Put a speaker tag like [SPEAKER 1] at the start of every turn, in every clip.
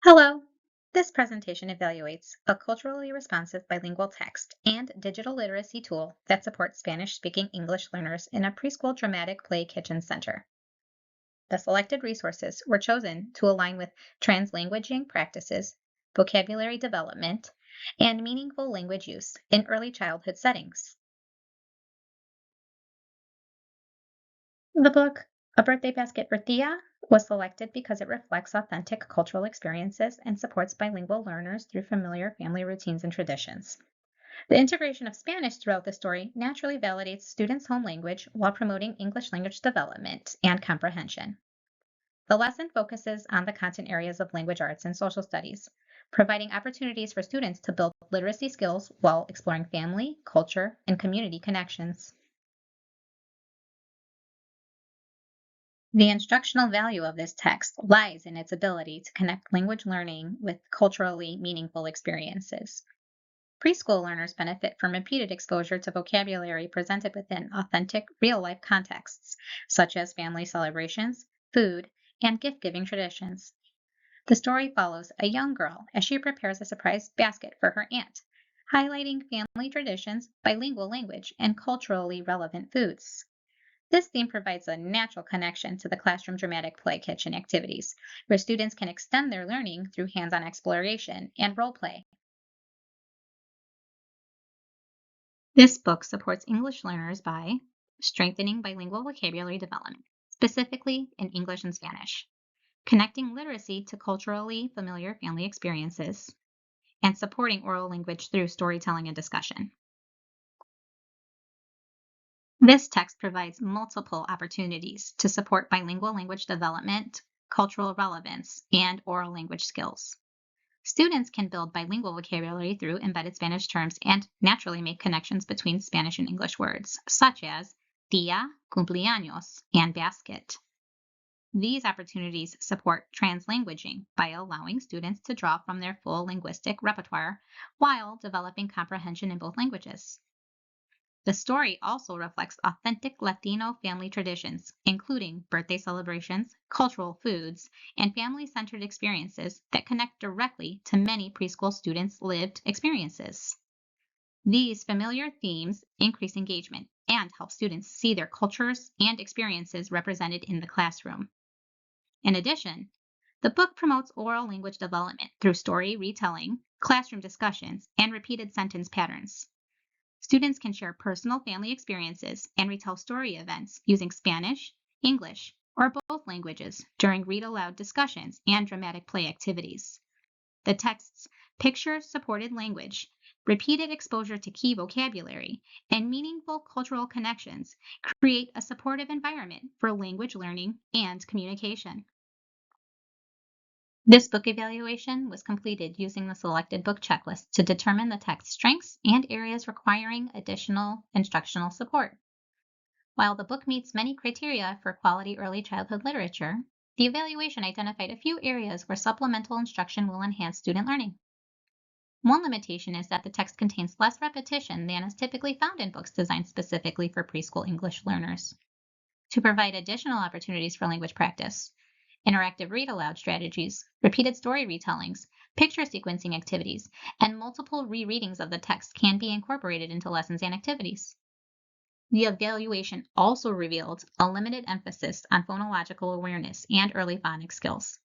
[SPEAKER 1] Hello! This presentation evaluates a culturally responsive bilingual text and digital literacy tool that supports Spanish-speaking English learners in a preschool dramatic play kitchen center. The selected resources were chosen to align with translanguaging practices, vocabulary development, and meaningful language use in early childhood settings. The book, A Birthday Basket for Thea, was selected because it reflects authentic cultural experiences and supports bilingual learners through familiar family routines and traditions. The integration of Spanish throughout the story naturally validates students' home language while promoting English language development and comprehension. The lesson focuses on the content areas of language arts and social studies, providing opportunities for students to build literacy skills while exploring family, culture, and community connections. The instructional value of this text lies in its ability to connect language learning with culturally meaningful experiences. Preschool learners benefit from repeated exposure to vocabulary presented within authentic, real life contexts, such as family celebrations, food, and gift giving traditions. The story follows a young girl as she prepares a surprise basket for her aunt, highlighting family traditions, bilingual language, and culturally relevant foods. This theme provides a natural connection to the classroom dramatic play kitchen activities, where students can extend their learning through hands on exploration and role play. This book supports English learners by strengthening bilingual vocabulary development, specifically in English and Spanish, connecting literacy to culturally familiar family experiences, and supporting oral language through storytelling and discussion. This text provides multiple opportunities to support bilingual language development, cultural relevance, and oral language skills. Students can build bilingual vocabulary through embedded Spanish terms and naturally make connections between Spanish and English words, such as día, cumpleaños, and basket. These opportunities support translanguaging by allowing students to draw from their full linguistic repertoire while developing comprehension in both languages. The story also reflects authentic Latino family traditions, including birthday celebrations, cultural foods, and family centered experiences that connect directly to many preschool students' lived experiences. These familiar themes increase engagement and help students see their cultures and experiences represented in the classroom. In addition, the book promotes oral language development through story retelling, classroom discussions, and repeated sentence patterns. Students can share personal family experiences and retell story events using Spanish, English, or both languages during read aloud discussions and dramatic play activities. The text's picture supported language, repeated exposure to key vocabulary, and meaningful cultural connections create a supportive environment for language learning and communication. This book evaluation was completed using the selected book checklist to determine the text's strengths and areas requiring additional instructional support. While the book meets many criteria for quality early childhood literature, the evaluation identified a few areas where supplemental instruction will enhance student learning. One limitation is that the text contains less repetition than is typically found in books designed specifically for preschool English learners. To provide additional opportunities for language practice, interactive read aloud strategies, repeated story retellings, picture sequencing activities, and multiple rereadings of the text can be incorporated into lessons and activities. The evaluation also revealed a limited emphasis on phonological awareness and early phonics skills.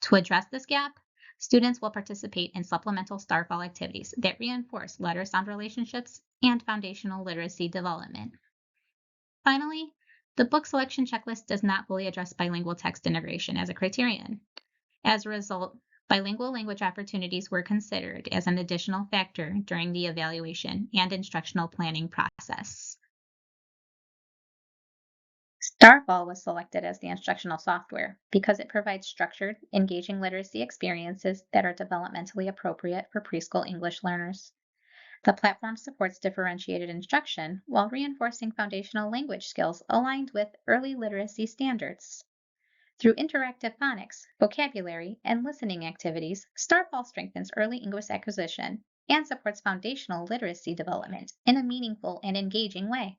[SPEAKER 1] To address this gap, students will participate in supplemental StarFall activities that reinforce letter-sound relationships and foundational literacy development. Finally, the book selection checklist does not fully address bilingual text integration as a criterion. As a result, bilingual language opportunities were considered as an additional factor during the evaluation and instructional planning process. Starfall was selected as the instructional software because it provides structured, engaging literacy experiences that are developmentally appropriate for preschool English learners. The platform supports differentiated instruction while reinforcing foundational language skills aligned with early literacy standards. Through interactive phonics, vocabulary, and listening activities, Starfall strengthens early English acquisition and supports foundational literacy development in a meaningful and engaging way.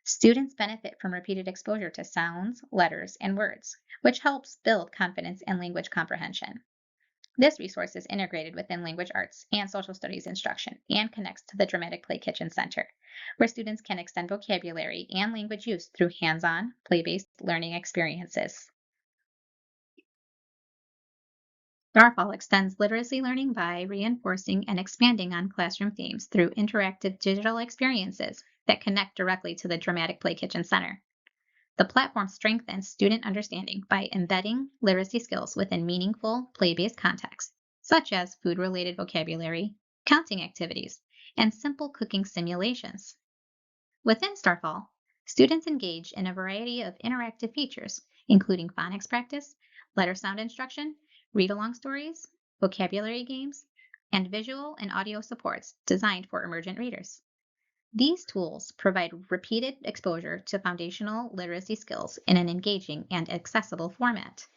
[SPEAKER 1] Students benefit from repeated exposure to sounds, letters, and words, which helps build confidence and language comprehension. This resource is integrated within language arts and social studies instruction and connects to the Dramatic Play Kitchen Center, where students can extend vocabulary and language use through hands-on, play-based learning experiences. Darfall extends literacy learning by reinforcing and expanding on classroom themes through interactive digital experiences that connect directly to the Dramatic Play Kitchen Center. The platform strengthens student understanding by embedding literacy skills within meaningful, play-based contexts, such as food-related vocabulary, counting activities, and simple cooking simulations. Within Starfall, students engage in a variety of interactive features, including phonics practice, letter sound instruction, read-along stories, vocabulary games, and visual and audio supports designed for emergent readers. These tools provide repeated exposure to foundational literacy skills in an engaging and accessible format.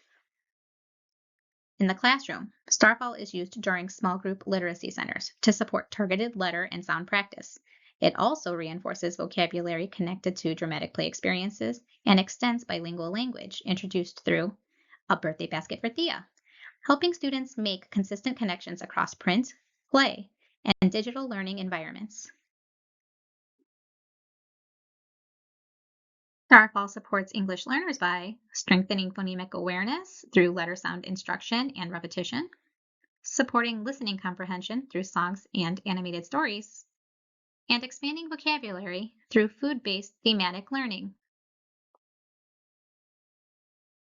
[SPEAKER 1] In the classroom, Starfall is used during small group literacy centers to support targeted letter and sound practice. It also reinforces vocabulary connected to dramatic play experiences and extends bilingual language introduced through A Birthday Basket for Thea, helping students make consistent connections across print, play, and digital learning environments. Starfall supports English learners by strengthening phonemic awareness through letter sound instruction and repetition, supporting listening comprehension through songs and animated stories, and expanding vocabulary through food-based thematic learning.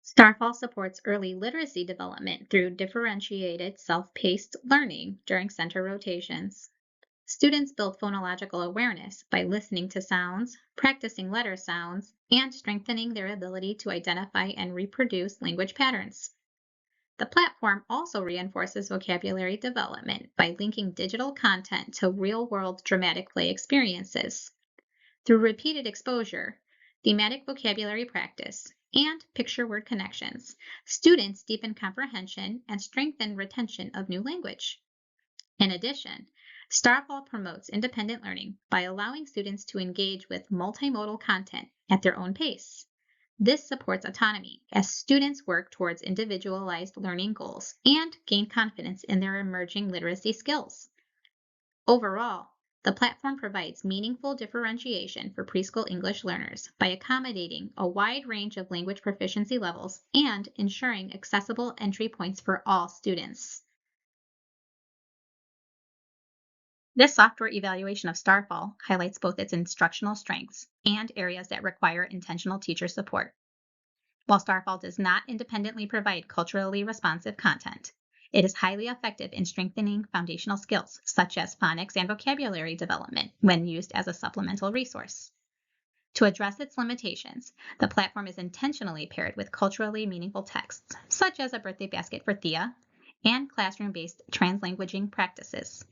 [SPEAKER 1] Starfall supports early literacy development through differentiated self-paced learning during center rotations. Students build phonological awareness by listening to sounds, practicing letter sounds, and strengthening their ability to identify and reproduce language patterns. The platform also reinforces vocabulary development by linking digital content to real-world dramatic play experiences. Through repeated exposure, thematic vocabulary practice, and picture word connections, students deepen comprehension and strengthen retention of new language. In addition, Starfall promotes independent learning by allowing students to engage with multimodal content at their own pace. This supports autonomy as students work towards individualized learning goals and gain confidence in their emerging literacy skills. Overall, the platform provides meaningful differentiation for preschool English learners by accommodating a wide range of language proficiency levels and ensuring accessible entry points for all students. This software evaluation of Starfall highlights both its instructional strengths and areas that require intentional teacher support. While Starfall does not independently provide culturally responsive content, it is highly effective in strengthening foundational skills such as phonics and vocabulary development when used as a supplemental resource. To address its limitations, the platform is intentionally paired with culturally meaningful texts, such as A Birthday Basket for Thea, and classroom-based translanguaging practices.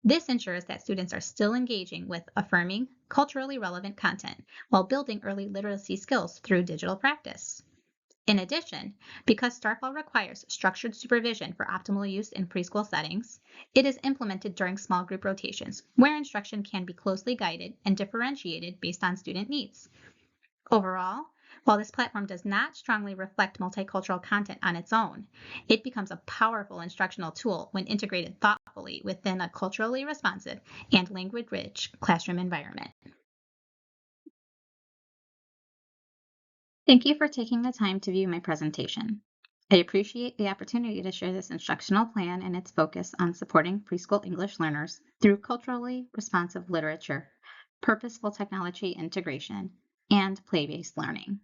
[SPEAKER 1] This ensures that students are still engaging with affirming, culturally relevant content while building early literacy skills through digital practice. In addition, because Starfall requires structured supervision for optimal use in preschool settings, it is implemented during small group rotations, where instruction can be closely guided and differentiated based on student needs. Overall, while this platform does not strongly reflect multicultural content on its own, it becomes a powerful instructional tool when integrated thoughtfully within a culturally responsive and language-rich classroom environment. Thank you for taking the time to view my presentation. I appreciate the opportunity to share this instructional plan and its focus on supporting preschool English learners through culturally responsive literature, purposeful technology integration, and play-based learning.